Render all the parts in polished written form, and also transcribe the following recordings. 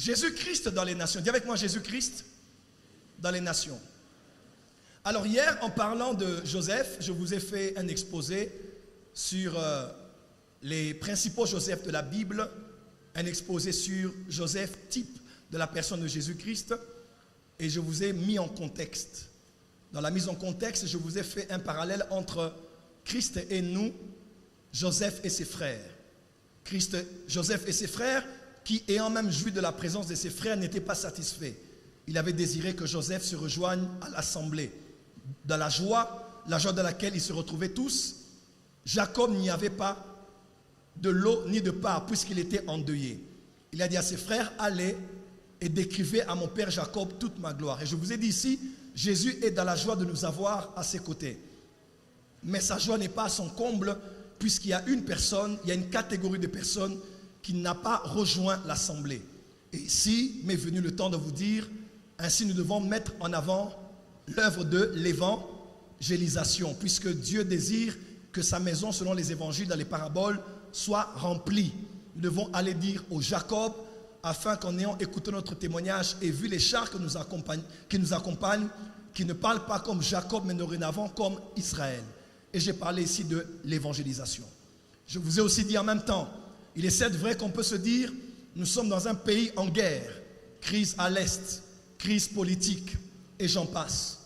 Jésus-Christ dans les nations. Dis avec moi Jésus-Christ dans les nations. Alors hier, en parlant de Joseph, je vous ai fait un exposé sur les principaux Joseph de la Bible, un exposé sur Joseph, type de la personne de Jésus-Christ, et je vous ai mis en contexte. Dans la mise en contexte, je vous ai fait un parallèle entre Christ et nous, Joseph et ses frères. Joseph et ses frères, qui ayant même joui de la présence de ses frères, n'étaient pas satisfaits. Il avait désiré que Joseph se rejoigne à l'assemblée. Dans la joie dans laquelle ils se retrouvaient tous, Jacob n'y avait pas de lot ni de part, puisqu'il était endeuillé. Il a dit à ses frères, allez et décrivez à mon père Jacob toute ma gloire. Et je vous ai dit ici, Jésus est dans la joie de nous avoir à ses côtés. Mais sa joie n'est pas à son comble, puisqu'il y a une personne, il y a une catégorie de personnes qui n'a pas rejoint l'assemblée. Et ici m'est venu le temps de vous dire, ainsi nous devons mettre en avant l'œuvre de l'évangélisation, puisque Dieu désire que sa maison, selon les évangiles, dans les paraboles, soit remplie. Nous devons aller dire au Jacob, afin qu'en ayant écouté notre témoignage et vu les chars qui nous accompagnent, qui ne parlent pas comme Jacob, mais dorénavant comme Israël. Et j'ai parlé ici de l'évangélisation. Je vous ai aussi dit en même temps, il est certes vrai qu'on peut se dire, nous sommes dans un pays en guerre, crise à l'Est, crise politique, et j'en passe.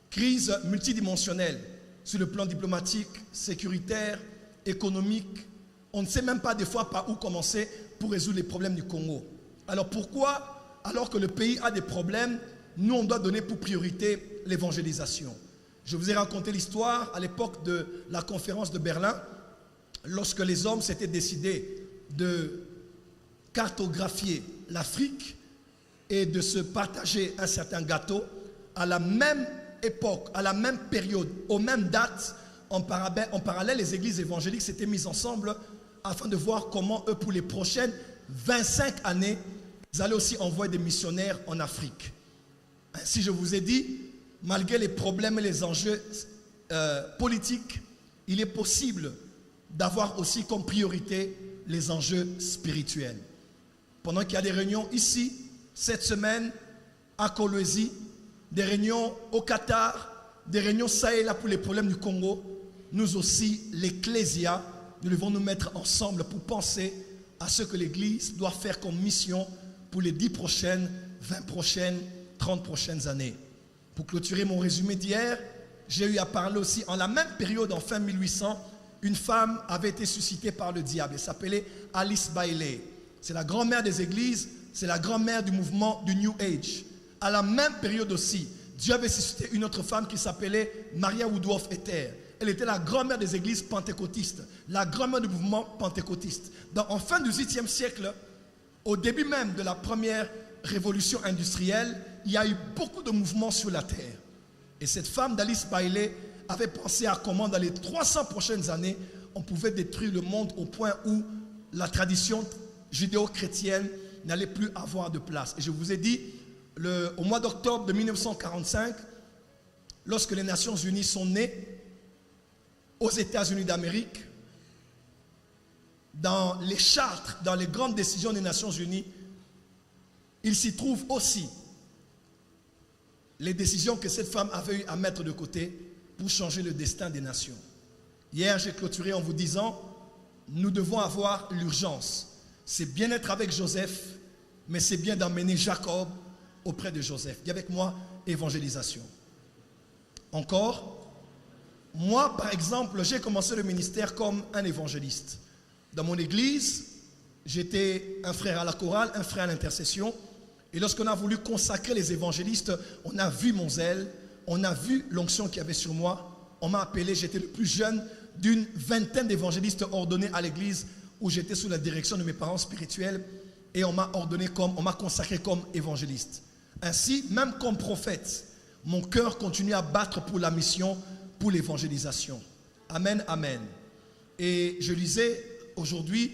Crise multidimensionnelle, sur le plan diplomatique, sécuritaire, économique. On ne sait même pas des fois par où commencer pour résoudre les problèmes du Congo. Alors pourquoi, alors que le pays a des problèmes, nous on doit donner pour priorité l'évangélisation? Je vous ai raconté l'histoire à l'époque de la conférence de Berlin, lorsque les hommes s'étaient décidés de cartographier l'Afrique et de se partager un certain gâteau. À la même époque, à la même période, aux mêmes dates, en parallèle, les églises évangéliques s'étaient mises ensemble afin de voir comment eux, pour les prochaines 25 années, ils allaient aussi envoyer des missionnaires en Afrique. Ainsi, je vous ai dit, malgré les problèmes et les enjeux politiques, il est possible d'avoir aussi comme priorité les enjeux spirituels. Pendant qu'il y a des réunions ici, cette semaine, à Kolwezi, des réunions au Qatar, des réunions ça et là pour les problèmes du Congo, nous aussi, l'Ecclésia, nous devons nous mettre ensemble pour penser à ce que l'Église doit faire comme mission pour les 10 prochaines, 20 prochaines, 30 prochaines années. Pour clôturer mon résumé d'hier, j'ai eu à parler aussi, en la même période, en fin 1800, une femme avait été suscitée par le diable. Elle s'appelait Alice Bailey. C'est la grand-mère des églises, c'est la grand-mère du mouvement du New Age. À la même période aussi, Dieu avait suscité une autre femme qui s'appelait Maria Woodworth Ether. Elle était la grand-mère des églises pentecôtistes, la grand-mère du mouvement pentecôtiste. En fin du XVIIIe siècle, au début même de la première révolution industrielle, il y a eu beaucoup de mouvements sur la terre. Et cette femme d'Alice Bailey avait pensé à comment dans les 300 prochaines années, on pouvait détruire le monde au point où la tradition judéo-chrétienne n'allait plus avoir de place. Et je vous ai dit, au mois d'octobre de 1945, lorsque les Nations Unies sont nées aux États-Unis d'Amérique, dans les chartes, dans les grandes décisions des Nations Unies, il s'y trouve aussi les décisions que cette femme avait eu à mettre de côté pour changer le destin des nations. Hier, j'ai clôturé en vous disant, nous devons avoir l'urgence. C'est bien être avec Joseph, mais c'est bien d'emmener Jacob auprès de Joseph. Dis avec moi, évangélisation. Encore, moi, par exemple, j'ai commencé le ministère comme un évangéliste. Dans mon église, j'étais un frère à la chorale, un frère à l'intercession. Et lorsqu'on a voulu consacrer les évangélistes, on a vu mon zèle, on a vu l'onction qu'il y avait sur moi. On m'a appelé, j'étais le plus jeune d'une vingtaine d'évangélistes ordonnés à l'église où j'étais sous la direction de mes parents spirituels. Et on m'a consacré comme évangéliste. Ainsi, même comme prophète, mon cœur continue à battre pour la mission, pour l'évangélisation. Amen, amen. Et je lisais aujourd'hui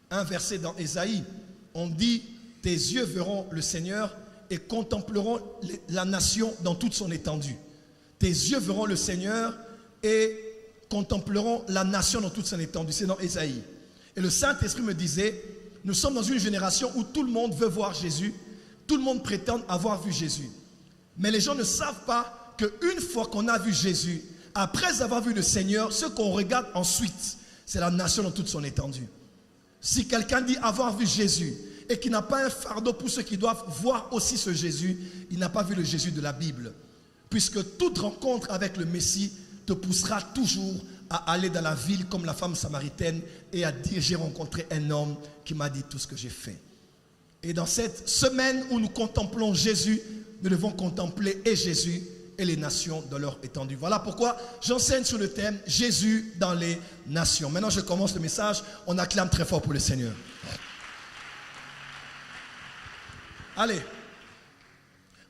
un verset dans Ésaïe. On dit, tes yeux verront le Seigneur et contempleront la nation dans toute son étendue. Tes yeux verront le Seigneur et contempleront la nation dans toute son étendue. C'est dans Ésaïe. Et le Saint-Esprit me disait, nous sommes dans une génération où tout le monde veut voir Jésus, tout le monde prétend avoir vu Jésus. Mais les gens ne savent pas qu'une fois qu'on a vu Jésus, après avoir vu le Seigneur, ce qu'on regarde ensuite, c'est la nation dans toute son étendue. Si quelqu'un dit avoir vu Jésus et qui n'a pas un fardeau pour ceux qui doivent voir aussi ce Jésus, il n'a pas vu le Jésus de la Bible. Puisque toute rencontre avec le Messie te poussera toujours à aller dans la ville comme la femme samaritaine et à dire: j'ai rencontré un homme qui m'a dit tout ce que j'ai fait. Et dans cette semaine où nous contemplons Jésus, nous devons contempler et Jésus et les nations dans leur étendue. Voilà pourquoi j'enseigne sur le thème Jésus dans les nations. Maintenant je commence le message, on acclame très fort pour le Seigneur. Allez,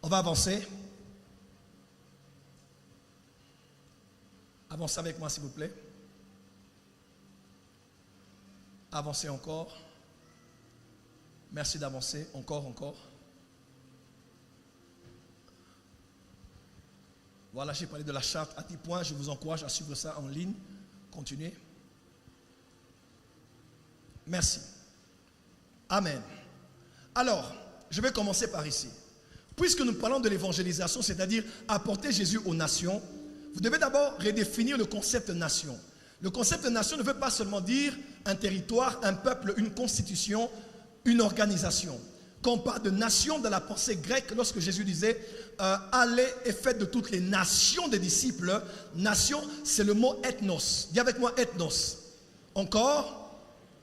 on va avancer. Avancez avec moi s'il vous plaît. Avancez encore. Merci d'avancer. Encore. Voilà, j'ai parlé de la charte à 10 points. Je vous encourage à suivre ça en ligne. Continuez. Merci. Amen. Alors, je vais commencer par ici. Puisque nous parlons de l'évangélisation, c'est-à-dire apporter Jésus aux nations, vous devez d'abord redéfinir le concept nation. Le concept nation ne veut pas seulement dire un territoire, un peuple, une constitution, une organisation. Quand on parle de nation dans la pensée grecque, lorsque Jésus disait allez et faites de toutes les nations des disciples, nation, c'est le mot ethnos. Dis avec moi ethnos. Encore,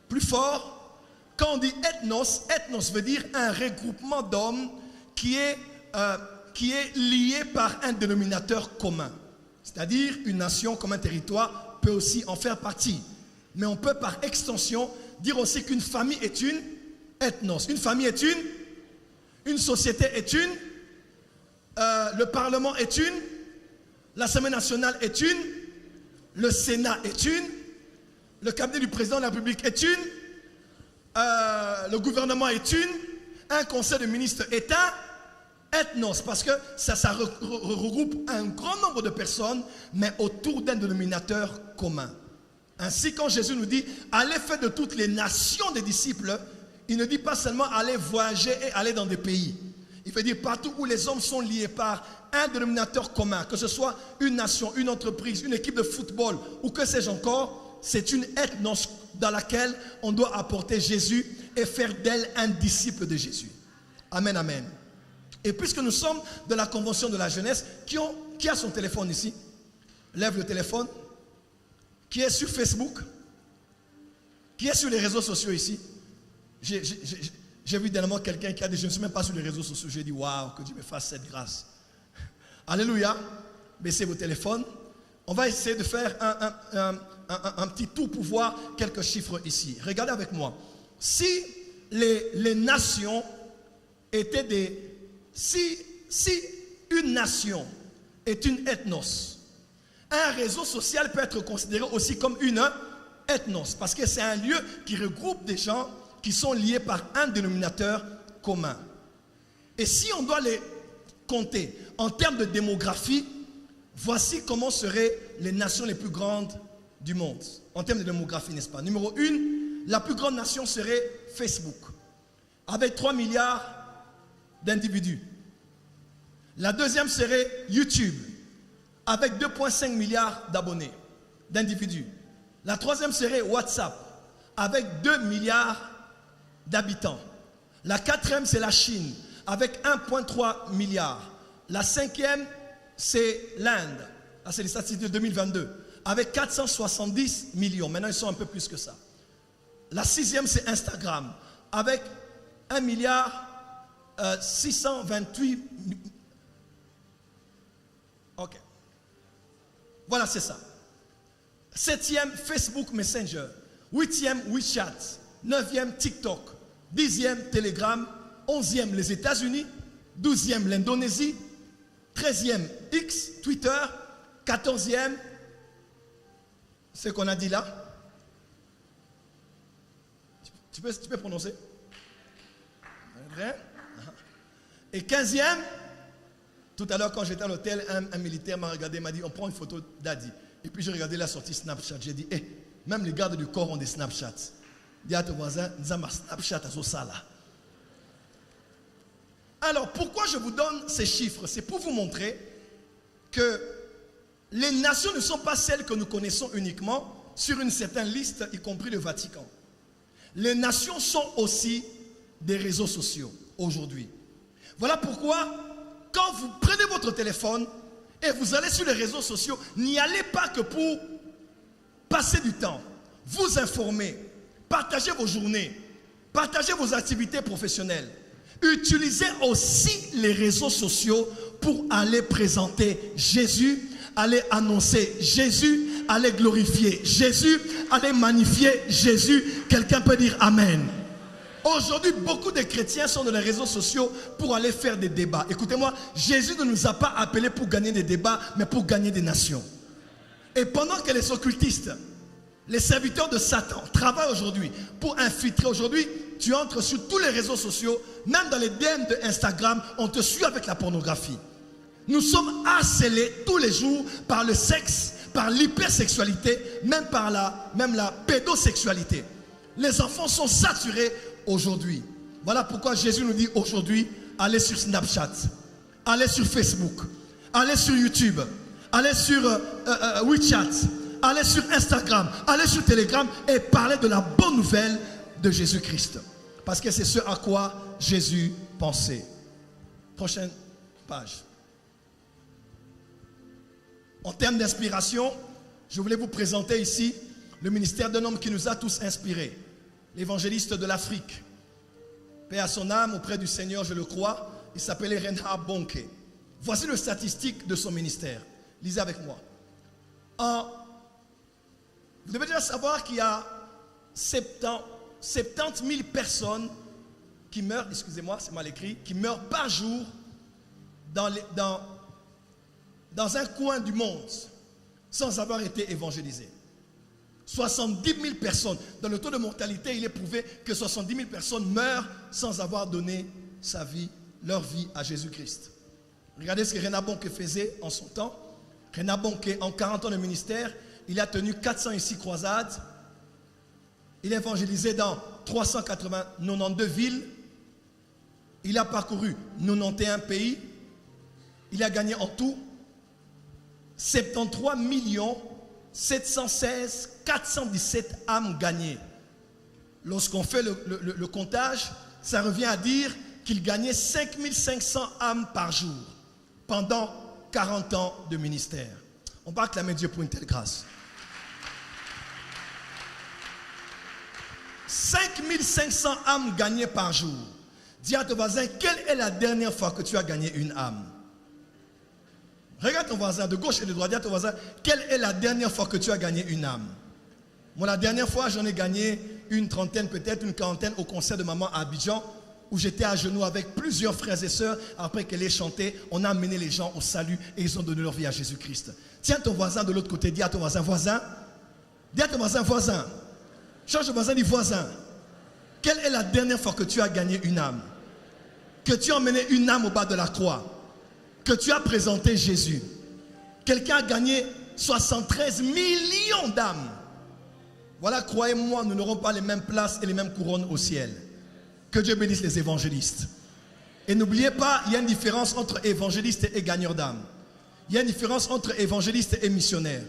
plus fort. Quand on dit ethnos, ethnos veut dire un regroupement d'hommes qui est lié par un dénominateur commun. C'est-à-dire une nation comme un territoire peut aussi en faire partie. Mais on peut par extension dire aussi qu'une famille est une ethnos. Une famille est une société est une, le Parlement est une, l'Assemblée nationale est une, le Sénat est une, le cabinet du président de la République est une, le gouvernement est une, un conseil de ministres est un ethnos, parce que ça regroupe un grand nombre de personnes, mais autour d'un dénominateur commun. Ainsi, quand Jésus nous dit « Allez faire de toutes les nations des disciples », il ne dit pas seulement « Allez voyager et aller dans des pays ». Il veut dire partout où les hommes sont liés par un dénominateur commun, que ce soit une nation, une entreprise, une équipe de football ou que sais-je encore, c'est une ethnos dans laquelle on doit apporter Jésus et faire d'elle un disciple de Jésus. Amen, amen. Et puisque nous sommes de la convention de la jeunesse, qui a son téléphone ici? Lève le téléphone. Qui est sur Facebook? Qui est sur les réseaux sociaux ici? J'ai vu dernièrement quelqu'un qui a dit: je ne suis même pas sur les réseaux sociaux. J'ai dit: waouh, que Dieu me fasse cette grâce. Alléluia. Baissez vos téléphones. On va essayer de faire un petit tour pour voir quelques chiffres ici. Regardez avec moi. Si les nations étaient des... Si une nation est une ethnos, un réseau social peut être considéré aussi comme une ethnos, parce que c'est un lieu qui regroupe des gens qui sont liés par un dénominateur commun. Et si on doit les compter en termes de démographie, voici comment seraient les nations les plus grandes du monde, en termes de démographie, n'est-ce pas? Numéro 1, la plus grande nation serait Facebook, avec 3 milliards d'individus. La deuxième serait YouTube, avec 2,5 milliards d'abonnés, d'individus. La troisième serait WhatsApp, avec 2 milliards d'habitants. La quatrième, c'est la Chine, avec 1,3 milliard. La cinquième, c'est l'Inde. C'est les statistiques de 2022, avec 470 millions. Maintenant, ils sont un peu plus que ça. La sixième, c'est Instagram, avec 1 milliard 628. Ok. Voilà, c'est ça. Septième, Facebook Messenger. Huitième, WeChat. Neuvième, TikTok. Dixième, Telegram. 11e, les États-Unis. 12e, l'Indonésie. 13e, X, Twitter. 14e, ce qu'on a dit là. Tu peux prononcer? Et 15e, tout à l'heure quand j'étais à l'hôtel, un militaire m'a regardé, m'a dit: on prend une photo d'Adi. Et puis j'ai regardé la sortie Snapchat. J'ai dit: même les gardes du corps ont des Snapchats. Dis à ton voisin, Nzamba Snapchat à Sala. Alors, pourquoi je vous donne ces chiffres? C'est pour vous montrer que les nations ne sont pas celles que nous connaissons uniquement sur une certaine liste, y compris le Vatican. Les nations sont aussi des réseaux sociaux aujourd'hui. Voilà pourquoi, quand vous prenez votre téléphone et vous allez sur les réseaux sociaux, n'y allez pas que pour passer du temps, vous informer, partager vos journées, partager vos activités professionnelles. Utilisez aussi les réseaux sociaux pour aller présenter Jésus, aller annoncer Jésus, aller glorifier Jésus, aller magnifier Jésus. Quelqu'un peut dire Amen. Aujourd'hui, beaucoup de chrétiens sont dans les réseaux sociaux pour aller faire des débats. Écoutez-moi, Jésus ne nous a pas appelés pour gagner des débats, mais pour gagner des nations. Et pendant que les occultistes, les serviteurs de Satan travaillent aujourd'hui pour infiltrer. Aujourd'hui, tu entres sur tous les réseaux sociaux, même dans les DM de Instagram, on te suit avec la pornographie. Nous sommes harcelés tous les jours par le sexe, par l'hypersexualité, même par la pédosexualité. Les enfants sont saturés aujourd'hui. Voilà pourquoi Jésus nous dit aujourd'hui, allez sur Snapchat, allez sur Facebook, allez sur YouTube, allez sur WeChat, allez sur Instagram, allez sur Telegram et parlez de la bonne nouvelle de Jésus-Christ. Parce que c'est ce à quoi Jésus pensait. Prochaine page. En termes d'inspiration, je voulais vous présenter ici le ministère d'un homme qui nous a tous inspirés. L'évangéliste de l'Afrique. Paix à son âme, auprès du Seigneur, je le crois. Il s'appelait Reinhard Bonnke. Voici les statistiques de son ministère. Lisez avec moi. Vous devez déjà savoir qu'il y a 70 000 personnes qui meurent, excusez-moi, c'est mal écrit, qui meurent par jour dans un coin du monde sans avoir été évangélisées. 70 000 personnes. Dans le taux de mortalité, il est prouvé que 70 000 personnes meurent sans avoir donné leur vie à Jésus-Christ. Regardez ce que Reinhard Bonnke faisait en son temps. Reinhard Bonnke, en 40 ans de ministère, il a tenu 406 croisades. Il a évangélisé dans 392 villes. Il a parcouru 91 pays. Il a gagné en tout 73 716 417 âmes gagnées. Lorsqu'on fait le comptage, ça revient à dire qu'il gagnait 5500 âmes par jour pendant 40 ans de ministère. On va acclamer Dieu pour une telle grâce. 5500 âmes gagnées par jour. Dis à ton voisin, quelle est la dernière fois que tu as gagné une âme? Regarde ton voisin de gauche et de droite. Dis à ton voisin, quelle est la dernière fois que tu as gagné une âme? Moi, la dernière fois, j'en ai gagné une trentaine, peut-être une quarantaine au concert de maman à Abidjan, où j'étais à genoux avec plusieurs frères et sœurs. Après qu'elle ait chanté, on a amené les gens au salut et ils ont donné leur vie à Jésus-Christ. Tiens ton voisin de l'autre côté. Dis à ton voisin, voisin. Dis à ton voisin, voisin. Change de voisin, dis voisin. Quelle est la dernière fois que tu as gagné une âme? Que tu as emmené une âme au bas de la croix? Que tu as présenté Jésus? Quelqu'un a gagné 73 millions d'âmes. Voilà, croyez-moi, nous n'aurons pas les mêmes places et les mêmes couronnes au ciel. Que Dieu bénisse les évangélistes. Et n'oubliez pas, il y a une différence entre évangéliste et gagneur d'âme. Il y a une différence entre évangéliste et missionnaire.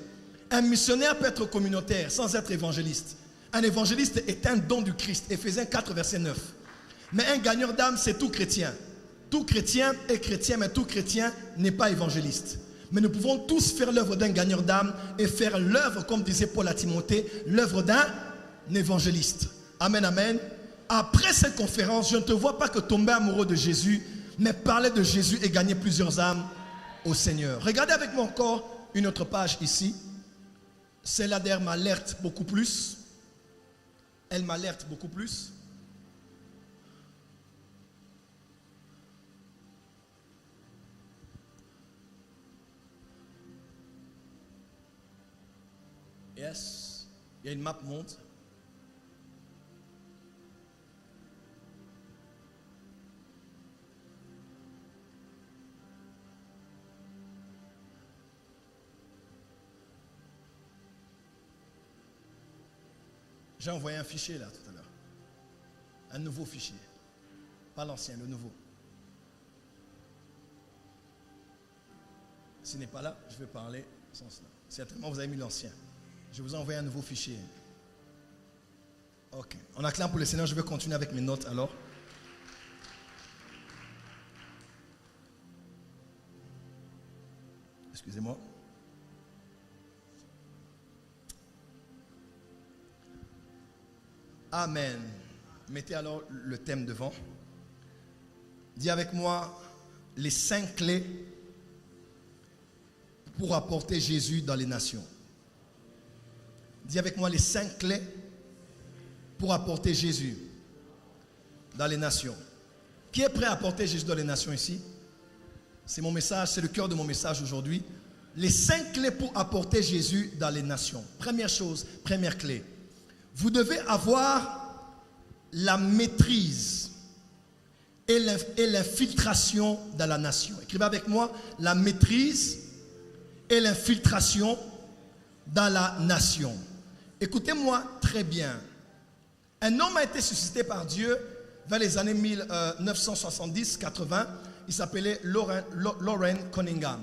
Un missionnaire peut être communautaire sans être évangéliste. Un évangéliste est un don du Christ. Éphésiens 4, verset 9. Mais un gagneur d'âme, c'est tout chrétien. Tout chrétien est chrétien, mais tout chrétien n'est pas évangéliste. Mais nous pouvons tous faire l'œuvre d'un gagneur d'âme et faire l'œuvre, comme disait Paul à Timothée, l'œuvre d'un évangéliste. Amen, amen. Après cette conférence, je ne te vois pas que tomber amoureux de Jésus, mais parler de Jésus et gagner plusieurs âmes au Seigneur. Regardez avec moi encore une autre page ici. Celle-là d'ailleurs m'alerte beaucoup plus. Elle m'alerte beaucoup plus. Yes. Il y a une map monte. J'ai envoyé un fichier là tout à l'heure. Un nouveau fichier. Pas l'ancien, le nouveau. S'il n'est pas là, je vais parler sans cela. Certainement, vous avez mis l'ancien. Je vous ai envoyé un nouveau fichier. Ok. On acclame pour le Seigneur. Je vais continuer avec mes notes alors. Excusez-moi. Amen. Mettez alors le thème devant. Dis avec moi les 5 clés pour apporter Jésus dans les nations. Dis avec moi les 5 clés pour apporter Jésus dans les nations. Qui est prêt à apporter Jésus dans les nations ici? C'est mon message, c'est le cœur de mon message aujourd'hui. Les 5 clés pour apporter Jésus dans les nations. Première chose, première clé. Vous devez avoir la maîtrise et l'infiltration dans la nation. Écrivez avec moi, la maîtrise et l'infiltration dans la nation. Écoutez-moi très bien. Un homme a été suscité par Dieu vers les années 1970-80. Il s'appelait Loren Cunningham.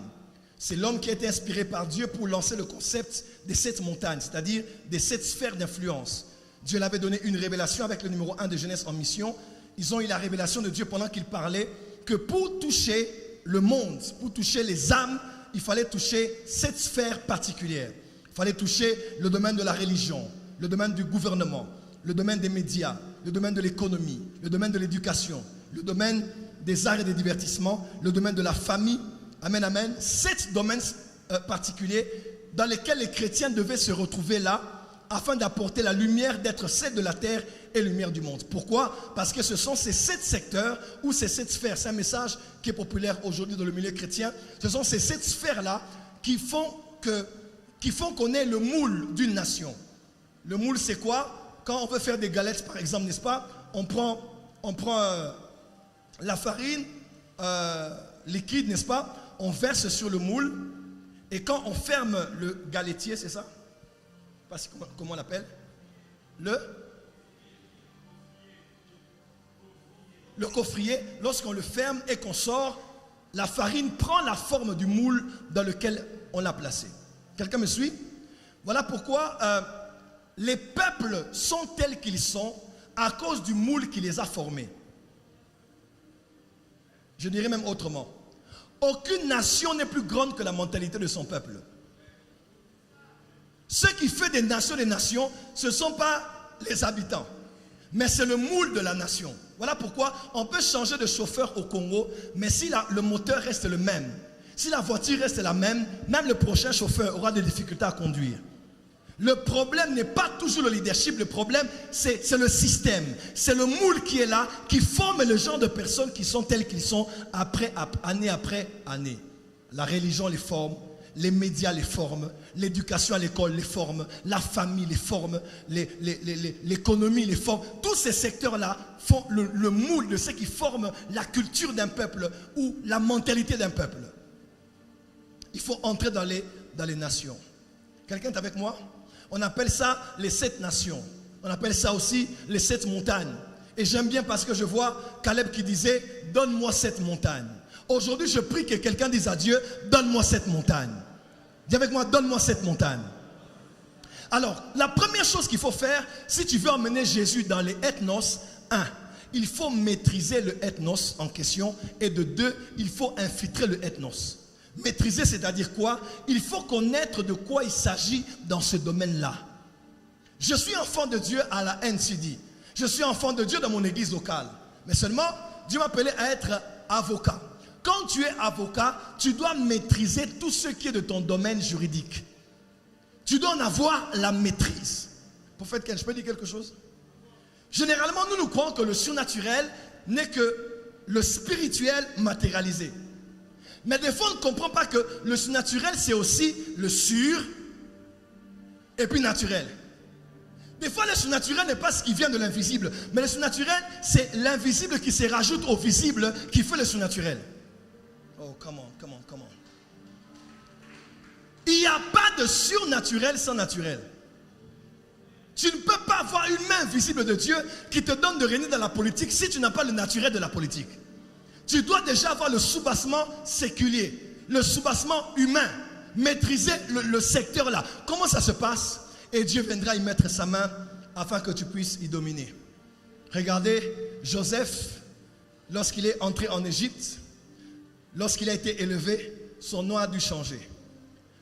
C'est l'homme qui a été inspiré par Dieu pour lancer le concept des 7 montagnes, c'est-à-dire des 7 sphères d'influence. Dieu l'avait donné une révélation avec le numéro 1 de Jeunesse en mission. Ils ont eu la révélation de Dieu pendant qu'il parlait que pour toucher le monde, pour toucher les âmes, il fallait toucher 7 sphères particulières. Il fallait toucher le domaine de la religion, le domaine du gouvernement, le domaine des médias, le domaine de l'économie, le domaine de l'éducation, le domaine des arts et des divertissements, le domaine de la famille. Amen, amen. 7 domaines particuliers dans lesquels les chrétiens devaient se retrouver là afin d'apporter la lumière, d'être celle de la terre et lumière du monde. Pourquoi? Parce que ce sont ces 7 secteurs ou ces 7 sphères. C'est un message qui est populaire aujourd'hui dans le milieu chrétien. Ce sont ces 7 sphères-là qui font qu'on ait le moule d'une nation. Le moule, c'est quoi? Quand on veut faire des galettes, par exemple, n'est-ce pas? On prend la farine liquide, n'est-ce pas? On verse sur le moule et quand on ferme le galettier, c'est ça? Je ne sais pas comment on l'appelle. Le coffrier, lorsqu'on le ferme et qu'on sort, la farine prend la forme du moule dans lequel on l'a placé. Quelqu'un me suit? Voilà pourquoi les peuples sont tels qu'ils sont à cause du moule qui les a formés. Je dirais même autrement. Aucune nation n'est plus grande que la mentalité de son peuple. Ce qui fait des nations, ce ne sont pas les habitants, mais c'est le moule de la nation. Voilà pourquoi on peut changer de chauffeur au Congo, mais si le moteur reste le même, si la voiture reste la même, même le prochain chauffeur aura des difficultés à conduire. Le problème n'est pas toujours le leadership, le problème c'est le système. C'est le moule qui est là, qui forme le genre de personnes qui sont telles qu'ils sont année après année. La religion les forme, les médias les forment, l'éducation à l'école les forme, la famille les forme, l'économie les forme. Tous ces secteurs-là font le moule de ce qui forme la culture d'un peuple ou la mentalité d'un peuple. Il faut entrer dans les nations. Quelqu'un est avec moi? On appelle ça les 7 nations. On appelle ça aussi les 7 montagnes. Et j'aime bien parce que je vois Caleb qui disait « Donne-moi 7 montagnes ». Aujourd'hui, je prie que quelqu'un dise à Dieu « Donne-moi 7 montagnes ». Dis avec moi « Donne-moi 7 montagnes ». Alors, la première chose qu'il faut faire, si tu veux emmener Jésus dans les ethnos, 1, il faut maîtriser le ethnos en question. Et de 2, il faut infiltrer le ethnos. Maîtriser, c'est-à-dire quoi? Il faut connaître de quoi il s'agit dans ce domaine-là. Je suis enfant de Dieu à la NCD. Je suis enfant de Dieu dans mon église locale. Mais seulement, Dieu m'a appelé à être avocat. Quand tu es avocat, tu dois maîtriser tout ce qui est de ton domaine juridique. Tu dois en avoir la maîtrise. Prophète Ken, je peux dire quelque chose? Généralement, nous croyons que le surnaturel n'est que le spirituel matérialisé. Mais des fois, on ne comprend pas que le surnaturel, c'est aussi le sur et puis naturel. Des fois, le surnaturel n'est pas ce qui vient de l'invisible. Mais le surnaturel, c'est l'invisible qui se rajoute au visible qui fait le surnaturel. Oh, come on. Il n'y a pas de surnaturel sans naturel. Tu ne peux pas avoir une main visible de Dieu qui te donne de régner dans la politique si tu n'as pas le naturel de la politique. Tu dois déjà avoir le soubassement séculier, le soubassement humain, maîtriser le secteur là. Comment ça se passe? Et Dieu viendra y mettre sa main afin que tu puisses y dominer. Regardez, Joseph, lorsqu'il est entré en Égypte, lorsqu'il a été élevé, son nom a dû changer.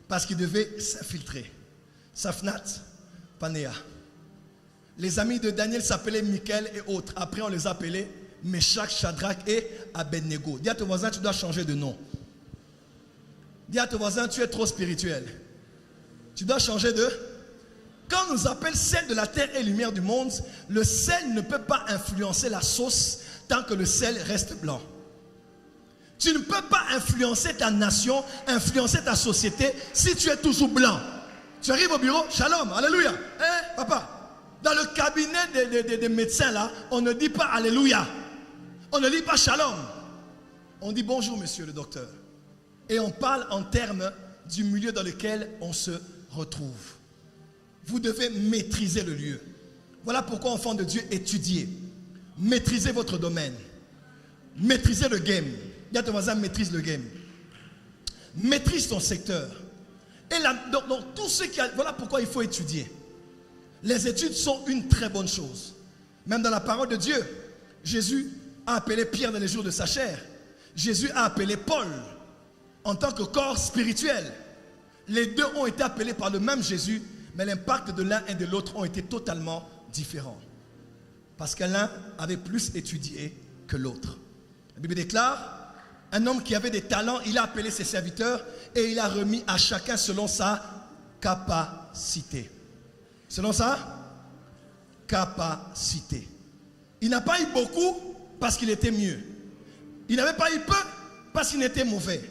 Parce qu'il devait s'infiltrer. Safnat Panéa. Les amis de Daniel s'appelaient Michael et autres. Après, on les appelait Meshach, Shadrach et Abednego. Dis à ton voisin, tu dois changer de nom. Dis à ton voisin, tu es trop spirituel. Tu dois changer de... Quand on nous appelle sel de la terre et lumière du monde, le sel ne peut pas influencer la sauce tant que le sel reste blanc. Tu ne peux pas influencer ta nation, influencer ta société si tu es toujours blanc. Tu arrives au bureau, shalom, alléluia. Eh, papa, dans le cabinet des médecins là, on ne dit pas alléluia. On ne dit pas shalom. On dit bonjour monsieur le docteur. Et on parle en termes du milieu dans lequel on se retrouve. Vous devez maîtriser le lieu. Voilà pourquoi, enfants de Dieu, étudiez. Maîtrisez votre domaine. Maîtrisez le game. Dis à ton voisin, maîtrise le game. Maîtrise ton secteur. Et là, donc, tout ce qui a, voilà pourquoi il faut étudier. Les études sont une très bonne chose. Même dans la parole de Dieu, Jésus a appelé Pierre dans les jours de sa chair. Jésus a appelé Paul en tant que corps spirituel. Les deux ont été appelés par le même Jésus, mais l'impact de l'un et de l'autre ont été totalement différents. Parce que l'un avait plus étudié que l'autre. La Bible déclare, un homme qui avait des talents, il a appelé ses serviteurs et il a remis à chacun selon sa capacité. Selon sa capacité. Il n'a pas eu beaucoup parce qu'il était mieux. Il n'avait pas eu peu parce qu'il était mauvais.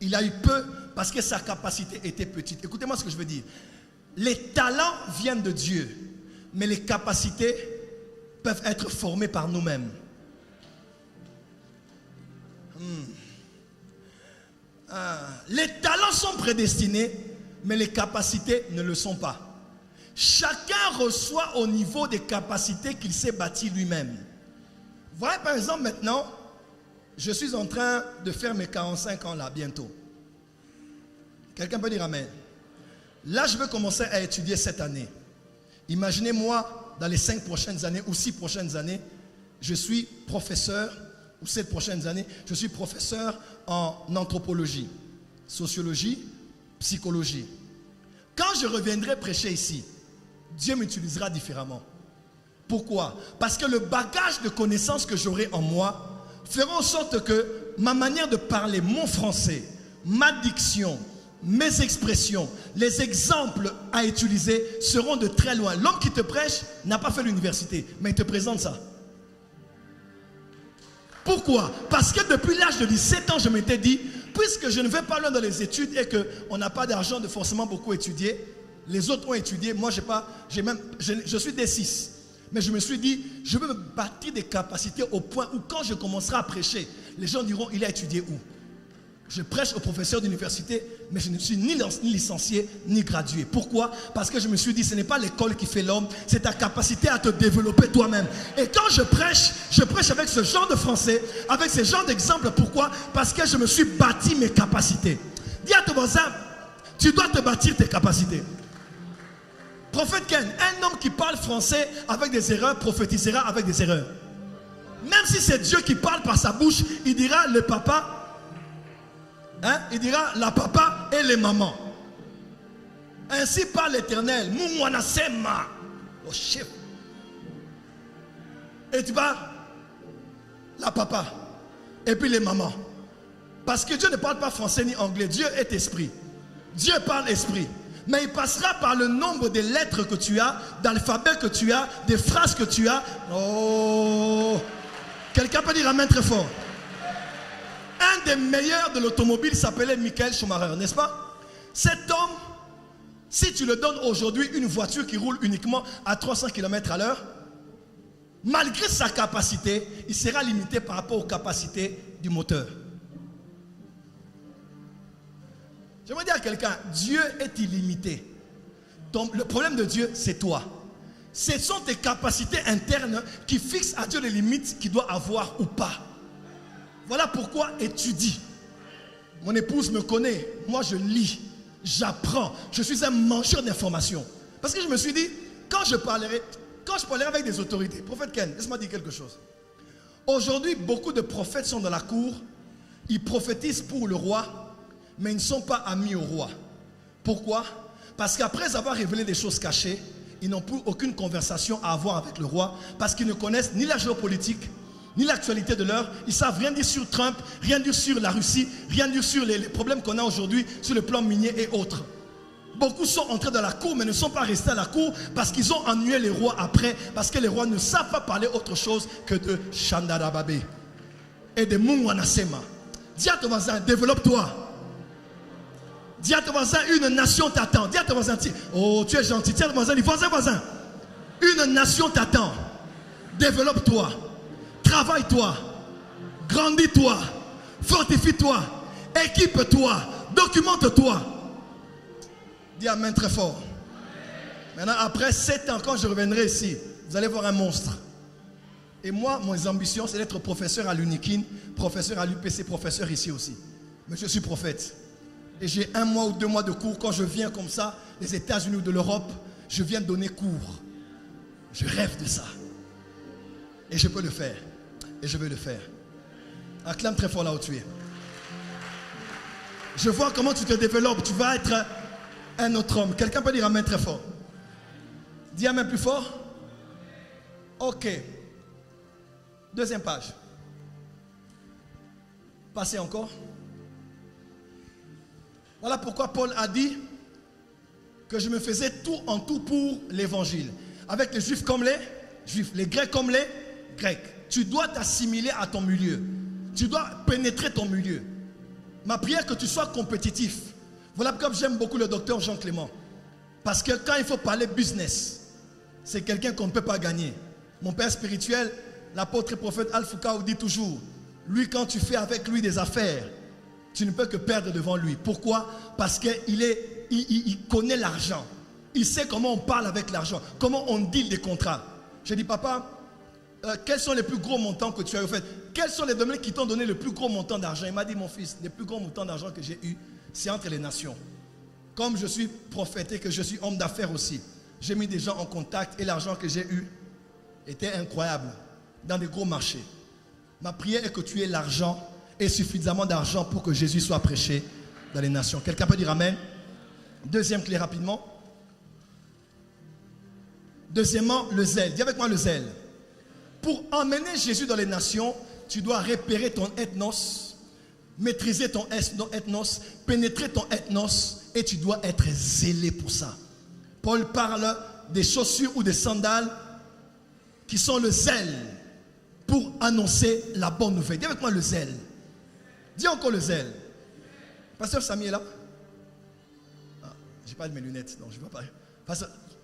Il a eu peu parce que sa capacité était petite. Écoutez-moi ce que je veux dire. Les talents viennent de Dieu, mais les capacités peuvent être formées par nous-mêmes. Les talents sont prédestinés, mais les capacités ne le sont pas. Chacun reçoit au niveau des capacités qu'il s'est bâti lui-même. Vous voyez par exemple maintenant, je suis en train de faire mes 45 ans là, bientôt. Quelqu'un peut dire amen. Là, je vais commencer à étudier cette année. Imaginez-moi, dans les 5 prochaines années ou 6 prochaines années, je suis professeur, ou 7 prochaines années, je suis professeur en anthropologie, sociologie, psychologie. Quand je reviendrai prêcher ici, Dieu m'utilisera différemment. Pourquoi? Parce que le bagage de connaissances que j'aurai en moi fera en sorte que ma manière de parler, mon français, ma diction, mes expressions, les exemples à utiliser seront de très loin. L'homme qui te prêche n'a pas fait l'université, mais il te présente ça. Pourquoi? Parce que depuis l'âge de 17 ans, je m'étais dit, puisque je ne vais pas loin dans les études et qu'on n'a pas d'argent de forcément beaucoup étudier, les autres ont étudié, moi je suis D6. Mais je me suis dit, je veux me bâtir des capacités au point où quand je commencerai à prêcher, les gens diront, il a étudié où? Je prêche aux professeurs d'université, mais je ne suis ni licencié, ni gradué. Pourquoi? Parce que je me suis dit, ce n'est pas l'école qui fait l'homme, c'est ta capacité à te développer toi-même. Et quand je prêche avec ce genre de français, avec ce genre d'exemple. Pourquoi? Parce que je me suis bâti mes capacités. Dis à ton voisin, tu dois te bâtir tes capacités. Prophète Ken, un homme qui parle français avec des erreurs prophétisera avec des erreurs. Même si c'est Dieu qui parle par sa bouche, il dira le papa. Il dira la papa et les mamans. Ainsi parle l'Éternel. Moumoanasema. Oh chef. Et tu vas la papa et puis les mamans. Parce que Dieu ne parle pas français ni anglais. Dieu est esprit. Dieu parle esprit. Mais il passera par le nombre de lettres que tu as, d'alphabet que tu as, des phrases que tu as. Oh. Quelqu'un peut dire amen très fort. Un des meilleurs de l'automobile s'appelait Michael Schumacher, n'est-ce pas? Cet homme, si tu le donnes aujourd'hui une voiture qui roule uniquement à 300 km à l'heure, malgré sa capacité, il sera limité par rapport aux capacités du moteur. J'aimerais dire à quelqu'un, Dieu est illimité. Donc, le problème de Dieu, c'est toi. Ce sont tes capacités internes qui fixent à Dieu les limites qu'il doit avoir ou pas. Voilà pourquoi étudie. Mon épouse me connaît. Moi, je lis, j'apprends. Je suis un mangeur d'informations. Parce que je me suis dit, quand je parlerai avec des autorités, prophète Ken, laisse-moi dire quelque chose. Aujourd'hui, beaucoup de prophètes sont dans la cour. Ils prophétisent pour le roi, mais ils ne sont pas amis au roi. Pourquoi? Parce qu'après avoir révélé des choses cachées, ils n'ont plus aucune conversation à avoir avec le roi parce qu'ils ne connaissent ni la géopolitique, ni l'actualité de l'heure. Ils ne savent rien dire sur Trump, rien dire sur la Russie, rien dire sur les problèmes qu'on a aujourd'hui sur le plan minier et autres. Beaucoup sont entrés dans la cour mais ne sont pas restés à la cour parce qu'ils ont ennuyé les rois après, parce que les rois ne savent pas parler autre chose que de Chandarababé et de Mungwanasema. Dis à ton voisin, développe-toi. Dis à ton voisin, une nation t'attend. Dis à ton voisin, oh tu es gentil. Dis à ton voisin, dis voisin. Une nation t'attend. Développe-toi. Travaille-toi. Grandis-toi. Fortifie-toi. Équipe-toi. Documente-toi. Dis amen très fort. Maintenant, après 7 ans, quand je reviendrai ici, vous allez voir un monstre. Et moi, mon ambition, c'est d'être professeur à l'Unikin, professeur à l'UPC, professeur ici aussi. Mais je suis prophète. Et j'ai 1 mois ou 2 mois de cours. Quand je viens comme ça, des États-Unis ou de l'Europe, je viens donner cours. Je rêve de ça. Et je peux le faire. Et je vais le faire. Acclame très fort là où tu es. Je vois comment tu te développes. Tu vas être un autre homme. Quelqu'un peut dire amen très fort. Dis amen plus fort. Ok. 2e page. Passez encore. Voilà pourquoi Paul a dit que je me faisais tout en tout pour l'évangile. Avec les juifs comme les juifs, les grecs comme les grecs. Tu dois t'assimiler à ton milieu. Tu dois pénétrer ton milieu. Ma prière est que tu sois compétitif. Voilà pourquoi j'aime beaucoup le docteur Jean Clément. Parce que quand il faut parler business, c'est quelqu'un qu'on ne peut pas gagner. Mon père spirituel, l'apôtre et prophète Al-Foucault dit toujours, lui quand tu fais avec lui des affaires, tu ne peux que perdre devant lui. Pourquoi? Parce qu'il connaît l'argent. Il sait comment on parle avec l'argent, comment on deal des contrats. J'ai dit, papa, quels sont les plus gros montants que tu as eu fait? Quels sont les domaines qui t'ont donné le plus gros montant d'argent? Il m'a dit, mon fils, les plus gros montants d'argent que j'ai eu, c'est entre les nations. Comme je suis prophète et que je suis homme d'affaires aussi, j'ai mis des gens en contact et l'argent que j'ai eu était incroyable dans des gros marchés. Ma prière est que tu aies l'argent et suffisamment d'argent pour que Jésus soit prêché dans les nations. Quelqu'un peut dire amen? 2e clé rapidement. Deuxièmement, le zèle. Dis avec moi le zèle. Pour emmener Jésus dans les nations, tu dois repérer ton ethnos, maîtriser ton ethnos, pénétrer ton ethnos et tu dois être zélé pour ça. Paul parle des chaussures ou des sandales qui sont le zèle pour annoncer la bonne nouvelle. Dis avec moi le zèle. Dis encore le zèle. Pasteur Samy est là? Ah, j'ai pas de mes lunettes, donc je ne vois pas.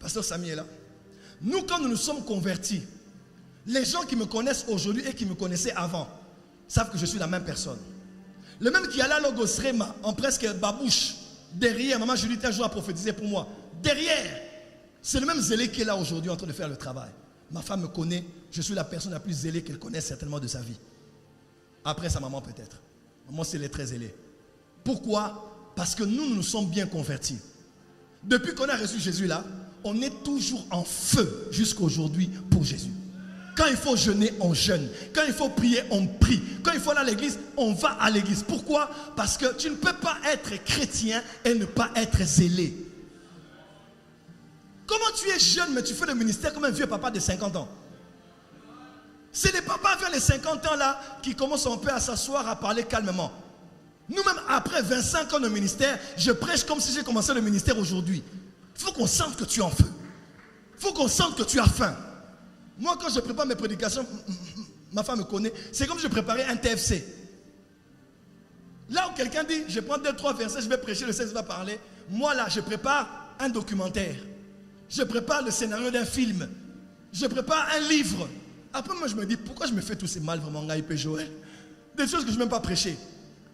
Pasteur Samy est là. Nous, quand nous nous sommes convertis, les gens qui me connaissent aujourd'hui et qui me connaissaient avant savent que je suis la même personne. Le même qui allait à Logos Rema en presque babouche, derrière, maman Julie un jour a prophétisé pour moi. Derrière, c'est le même zélé qui est là aujourd'hui en train de faire le travail. Ma femme me connaît, je suis la personne la plus zélée qu'elle connaisse certainement de sa vie. Après sa maman peut-être. Maman, c'est elle est très zélée. Pourquoi? Parce que nous nous sommes bien convertis. Depuis qu'on a reçu Jésus là, on est toujours en feu jusqu'à aujourd'hui pour Jésus. Quand il faut jeûner, on jeûne. Quand il faut prier, on prie. Quand il faut aller à l'église, on va à l'église. Pourquoi? Parce que tu ne peux pas être chrétien et ne pas être zélé. Comment tu es jeune mais tu fais le ministère comme un vieux papa de 50 ans? C'est les papas vers les 50 ans là qui commencent un peu à s'asseoir, à parler calmement. Nous-mêmes, après 25 ans de ministère, je prêche comme si j'ai commencé le ministère aujourd'hui. Il faut qu'on sente que tu es en feu. Il faut qu'on sente que tu as faim. Moi, quand je prépare mes prédications, ma femme me connaît, c'est comme si je préparais un TFC. Là où quelqu'un dit, je prends 2-3 versets, je vais prêcher, le 16 va parler. Moi là, je prépare un documentaire. Je prépare le scénario d'un film. Je prépare un livre. Après, moi, je me dis, pourquoi je me fais tous ces mal vraiment, Gaïpé Joël? Des choses que je ne vais même pas prêcher.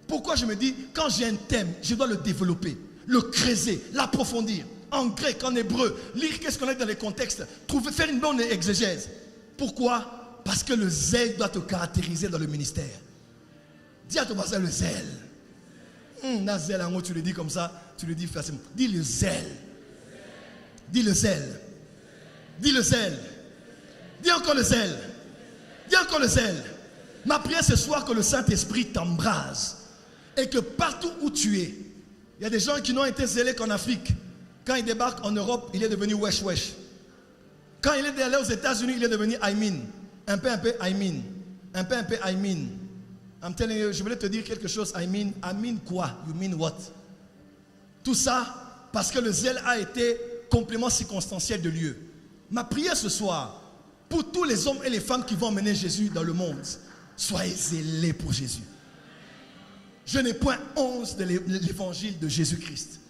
Pourquoi je me dis, quand j'ai un thème, je dois le développer, le creuser, l'approfondir. en grec, en hébreu, lire qu'est-ce qu'on a dans les contextes, faire une bonne exégèse. Pourquoi? Parce que le zèle doit te caractériser dans le ministère. Dis à ton voisin le zèle. La zèle, en gros, tu le dis comme ça, tu le dis facilement. Dis le zèle. Dis le zèle. Dis le zèle. Dis encore le zèle. Dis encore le zèle. Ma prière ce soir, que le Saint-Esprit t'embrase et que partout où tu es, il y a des gens qui n'ont été zélés qu'en Afrique. Quand il débarque en Europe, il est devenu wesh wesh. Quand il est allé aux États-Unis, il est devenu I mean. Un peu I mean. Un peu I mean. I'm telling you, je voulais te dire quelque chose. I mean quoi? You mean what? Tout ça parce que le zèle a été complément circonstanciel de Dieu. Ma prière ce soir, pour tous les hommes et les femmes qui vont emmener Jésus dans le monde, soyez zélés pour Jésus. Je n'ai point honte de l'évangile de Jésus-Christ.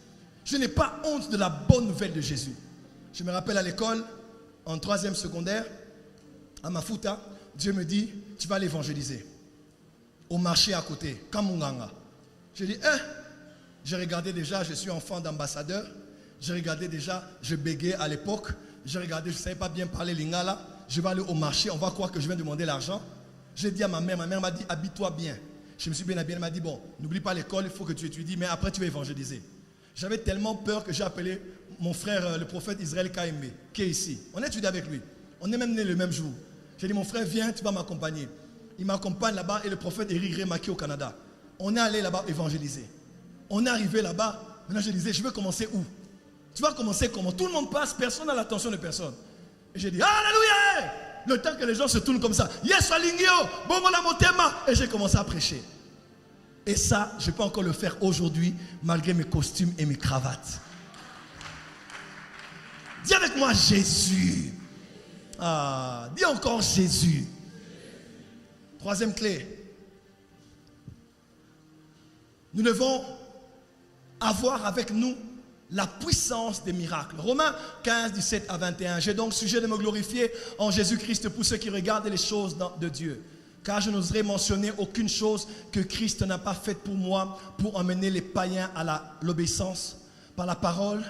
Je n'ai pas honte de la bonne nouvelle de Jésus. Je me rappelle à l'école, en 3e secondaire, à Mafuta, Dieu me dit, tu vas l'évangéliser. Au marché à côté, Kamunganga. J'ai dit, j'ai regardé déjà, je suis enfant d'ambassadeur. J'ai regardé déjà, je bégayais à l'époque. J'ai regardé, je ne savais pas bien parler lingala. Je vais aller au marché, on va croire que je viens demander l'argent. J'ai dit à ma mère m'a dit, habille-toi bien. Je me suis bien habillé, elle m'a dit, bon, n'oublie pas l'école, il faut que tu étudies, mais après tu vas évangéliser. J'avais tellement peur que j'ai appelé mon frère, le prophète Israël Kaimbe, qui est ici. On a étudié avec lui. On est même né le même jour. J'ai dit, mon frère, viens, tu vas m'accompagner. Il m'accompagne là-bas et le prophète Eric Remaki au Canada. On est allé là-bas évangéliser. On est arrivé là-bas. Maintenant, je disais, je vais commencer où? Tu vas commencer comment? Tout le monde passe, personne n'a l'attention de personne. Et j'ai dit, alléluia! Le temps que les gens se tournent comme ça, yes, alingio, bon, motema. Et j'ai commencé à prêcher. Et ça, je peux encore le faire aujourd'hui, malgré mes costumes et mes cravates. Dis avec moi Jésus. Ah, dis encore Jésus. 3e clé. Nous devons avoir avec nous la puissance des miracles. Romains 15, 17 à 21. J'ai donc sujet de me glorifier en Jésus-Christ pour ceux qui regardent les choses de Dieu. Car je n'oserais mentionner aucune chose que Christ n'a pas faite pour moi pour emmener les païens à l'obéissance, par la parole,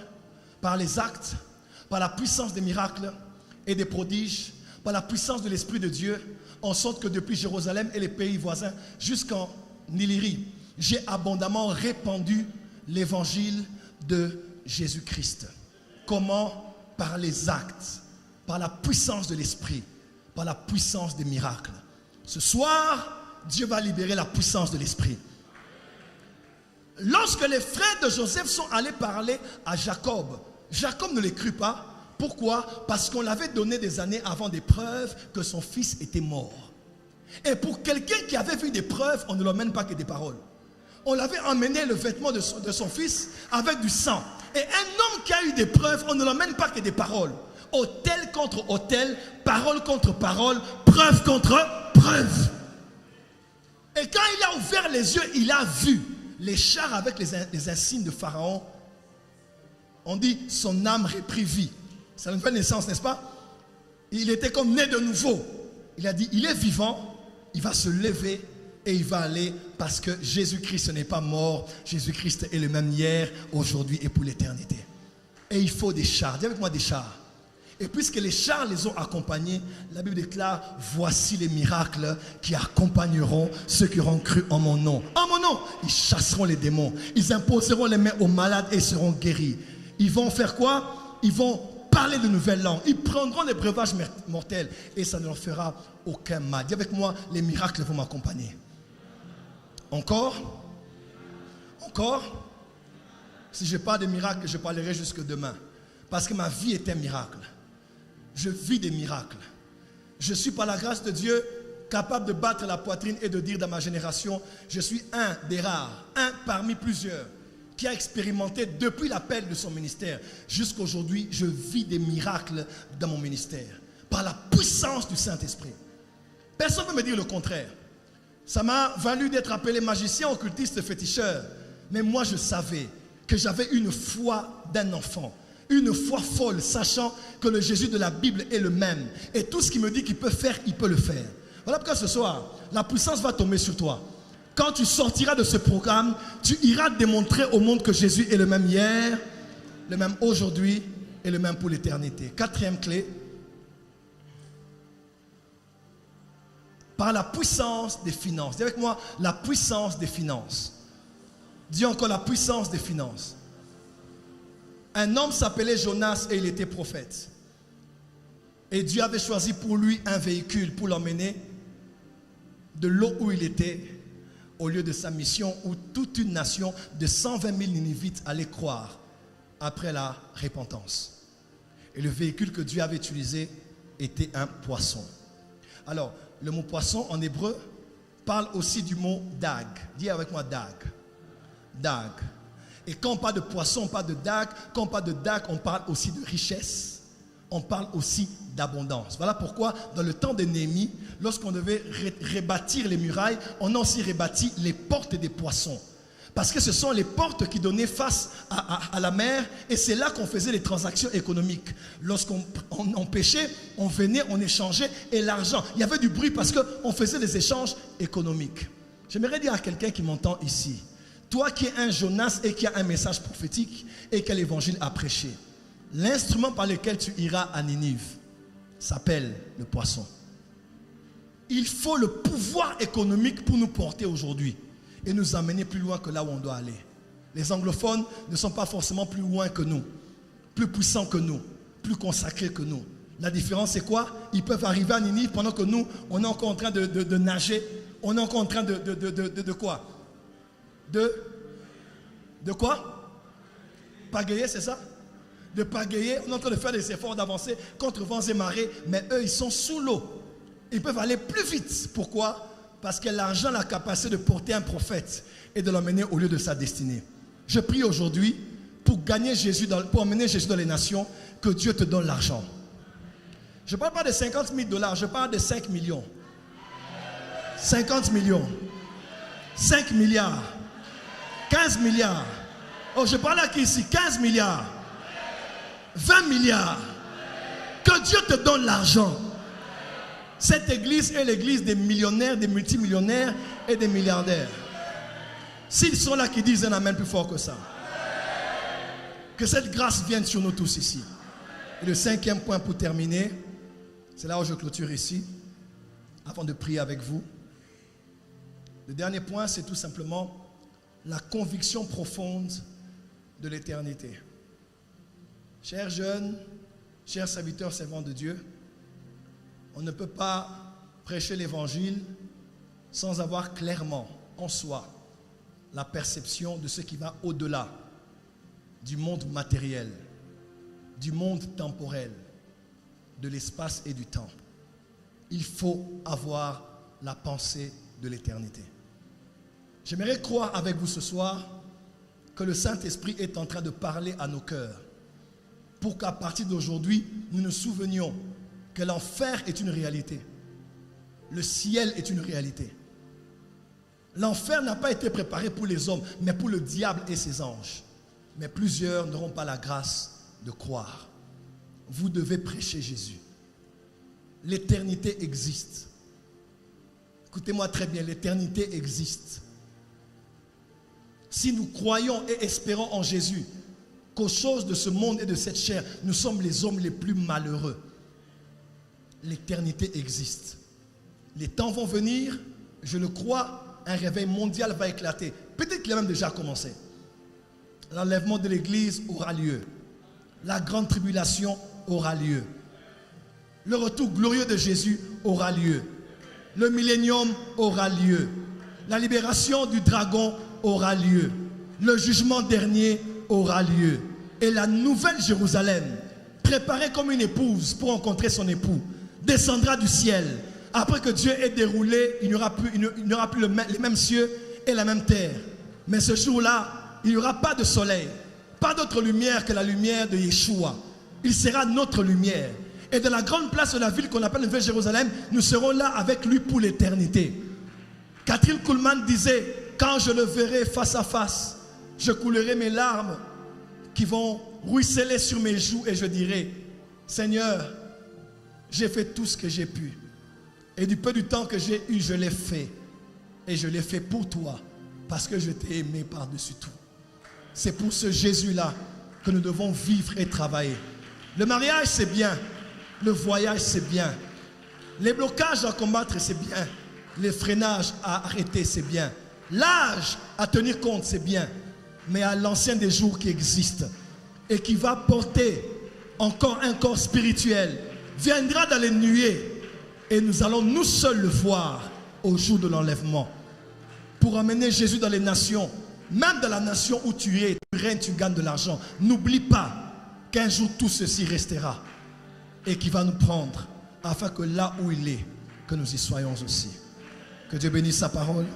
par les actes, par la puissance des miracles et des prodiges, par la puissance de l'Esprit de Dieu, en sorte que depuis Jérusalem et les pays voisins jusqu'en Illyrie, j'ai abondamment répandu l'évangile de Jésus-Christ. Comment? Par les actes, par la puissance de l'Esprit, par la puissance des miracles. Ce soir, Dieu va libérer la puissance de l'Esprit. Lorsque les frères de Joseph sont allés parler à Jacob, Jacob ne les crut pas. Pourquoi? Parce qu'on l'avait donné des années avant des preuves que son fils était mort. Et pour quelqu'un qui avait vu des preuves, on ne l'emmène pas que des paroles. On l'avait emmené le vêtement de son fils avec du sang. Et un homme qui a eu des preuves, on ne l'emmène pas que des paroles. Autel contre autel, parole contre parole, preuve contre preuve. Et quand il a ouvert les yeux, il a vu les chars avec les insignes de Pharaon. On dit son âme reprit vie. C'est une nouvelle naissance, n'est-ce pas? Il était comme né de nouveau. Il a dit, il est vivant, il va se lever et il va aller parce que Jésus-Christ n'est pas mort. Jésus-Christ est le même hier, aujourd'hui et pour l'éternité. Et il faut des chars. Dis avec moi des chars. Et puisque les chars les ont accompagnés, la Bible déclare, voici les miracles qui accompagneront ceux qui auront cru en mon nom. En mon nom, ils chasseront les démons. Ils imposeront les mains aux malades et seront guéris. Ils vont faire quoi? Ils vont parler de nouvelles langues. Ils prendront des breuvages mortels et ça ne leur fera aucun mal. Dis avec moi, les miracles vont m'accompagner. Encore? Encore? Si je parle de miracles, je parlerai jusque demain. Parce que ma vie est un miracle. Je vis des miracles. Je suis par la grâce de Dieu capable de battre la poitrine et de dire dans ma génération, je suis un des rares, un parmi plusieurs, qui a expérimenté depuis l'appel de son ministère jusqu'à aujourd'hui, je vis des miracles dans mon ministère. Par la puissance du Saint-Esprit. Personne ne peut me dire le contraire. Ça m'a valu d'être appelé magicien, occultiste, féticheur. Mais moi je savais que j'avais une foi d'un enfant. Une foi folle, sachant que le Jésus de la Bible est le même. Et tout ce qu'il me dit qu'il peut faire, il peut le faire. Voilà pourquoi ce soir, la puissance va tomber sur toi. Quand tu sortiras de ce programme, tu iras démontrer au monde que Jésus est le même hier, le même aujourd'hui et le même pour l'éternité. Quatrième clé, par la puissance des finances. Dis avec moi, la puissance des finances. Dis encore la puissance des finances. Un homme s'appelait Jonas et il était prophète. Et Dieu avait choisi pour lui un véhicule pour l'emmener de l'eau où il était au lieu de sa mission où toute une nation de 120 000 Ninivites allait croire après la repentance. Et le véhicule que Dieu avait utilisé était un poisson. Alors, le mot poisson en hébreu parle aussi du mot dag. Dis avec moi dag. Dag. Et quand on parle de poisson, on parle de dag. Quand on parle de dag, on parle aussi de richesse. On parle aussi d'abondance. Voilà pourquoi, dans le temps de Néhémie, lorsqu'on devait rebâtir les murailles, on a aussi rebâti les portes des poissons. Parce que ce sont les portes qui donnaient face à la mer et c'est là qu'on faisait les transactions économiques. Lorsqu'on pêchait, on venait, on échangeait et l'argent. Il y avait du bruit parce qu'on faisait des échanges économiques. J'aimerais dire à quelqu'un qui m'entend ici, toi qui es un Jonas et qui a un message prophétique et que l'évangile a prêché, l'instrument par lequel tu iras à Ninive s'appelle le poisson. Il faut le pouvoir économique pour nous porter aujourd'hui et nous amener plus loin que là où on doit aller. Les anglophones ne sont pas forcément plus loin que nous, plus puissants que nous, plus consacrés que nous. La différence c'est quoi? Ils peuvent arriver à Ninive pendant que nous, on est encore en train de nager, on est encore en train de quoi? De quoi? Pagayer, c'est ça? De pagayer, on est en train de faire des efforts d'avancer contre vents et marées, mais eux, ils sont sous l'eau. Ils peuvent aller plus vite. Pourquoi? Parce que l'argent a la capacité de porter un prophète et de l'emmener au lieu de sa destinée. Je prie aujourd'hui pour emmener Jésus dans les nations, que Dieu te donne l'argent. Je ne parle pas de 50 000 $, je parle de 5 millions. 50 millions. 5 milliards. 15 milliards. Oh, je parle à qui ici? 15 milliards. 20 milliards. Que Dieu te donne l'argent. Cette église est l'église des millionnaires, des multimillionnaires et des milliardaires. S'ils sont là qui disent un amen plus fort que ça. Que cette grâce vienne sur nous tous ici. Et le cinquième point pour terminer, c'est là où je clôture ici, avant de prier avec vous. Le dernier point, c'est tout simplement la conviction profonde de l'éternité. Chers jeunes, chers serviteurs, servants de Dieu, on ne peut pas prêcher l'évangile sans avoir clairement en soi la perception de ce qui va au-delà du monde matériel, du monde temporel, de l'espace et du temps. Il faut avoir la pensée de l'éternité. J'aimerais croire avec vous ce soir que le Saint-Esprit est en train de parler à nos cœurs pour qu'à partir d'aujourd'hui, nous nous souvenions que l'enfer est une réalité. Le ciel est une réalité. L'enfer n'a pas été préparé pour les hommes, mais pour le diable et ses anges. Mais plusieurs n'auront pas la grâce de croire. Vous devez prêcher Jésus. L'éternité existe. Écoutez-moi très bien, l'éternité existe. Si nous croyons et espérons en Jésus, qu'aux choses de ce monde et de cette chair, nous sommes les hommes les plus malheureux. L'éternité existe. Les temps vont venir, je le crois, un réveil mondial va éclater. Peut-être qu'il a même déjà commencé. L'enlèvement de l'Église aura lieu. La grande tribulation aura lieu. Le retour glorieux de Jésus aura lieu. Le millénium aura lieu. La libération du dragon aura lieu. Le jugement dernier aura lieu. Et la nouvelle Jérusalem, préparée comme une épouse pour rencontrer son époux, descendra du ciel. Après que Dieu ait déroulé, il n'y aura plus les mêmes cieux et la même terre. Mais ce jour-là, il n'y aura pas de soleil, pas d'autre lumière que la lumière de Yeshua. Il sera notre lumière. Et dans la grande place de la ville qu'on appelle Nouvelle Jérusalem, nous serons là avec lui pour l'éternité. Catherine Kuhlman disait, quand je le verrai face à face, je coulerai mes larmes qui vont ruisseler sur mes joues et je dirai, Seigneur, j'ai fait tout ce que j'ai pu. Et du peu du temps que j'ai eu, je l'ai fait. Et je l'ai fait pour toi, parce que je t'ai aimé par-dessus tout. C'est pour ce Jésus-là que nous devons vivre et travailler. Le mariage, c'est bien. Le voyage, c'est bien. Les blocages à combattre, c'est bien. Les freinages à arrêter, c'est bien. L'âge à tenir compte, c'est bien. Mais à l'ancien des jours qui existe et qui va porter encore un corps spirituel, viendra dans les nuées et nous allons nous seuls le voir au jour de l'enlèvement. Pour amener Jésus dans les nations, même dans la nation où tu es, tu règnes, tu gagnes de l'argent. N'oublie pas qu'un jour tout ceci restera et qu'il va nous prendre afin que là où il est, que nous y soyons aussi. Que Dieu bénisse sa parole.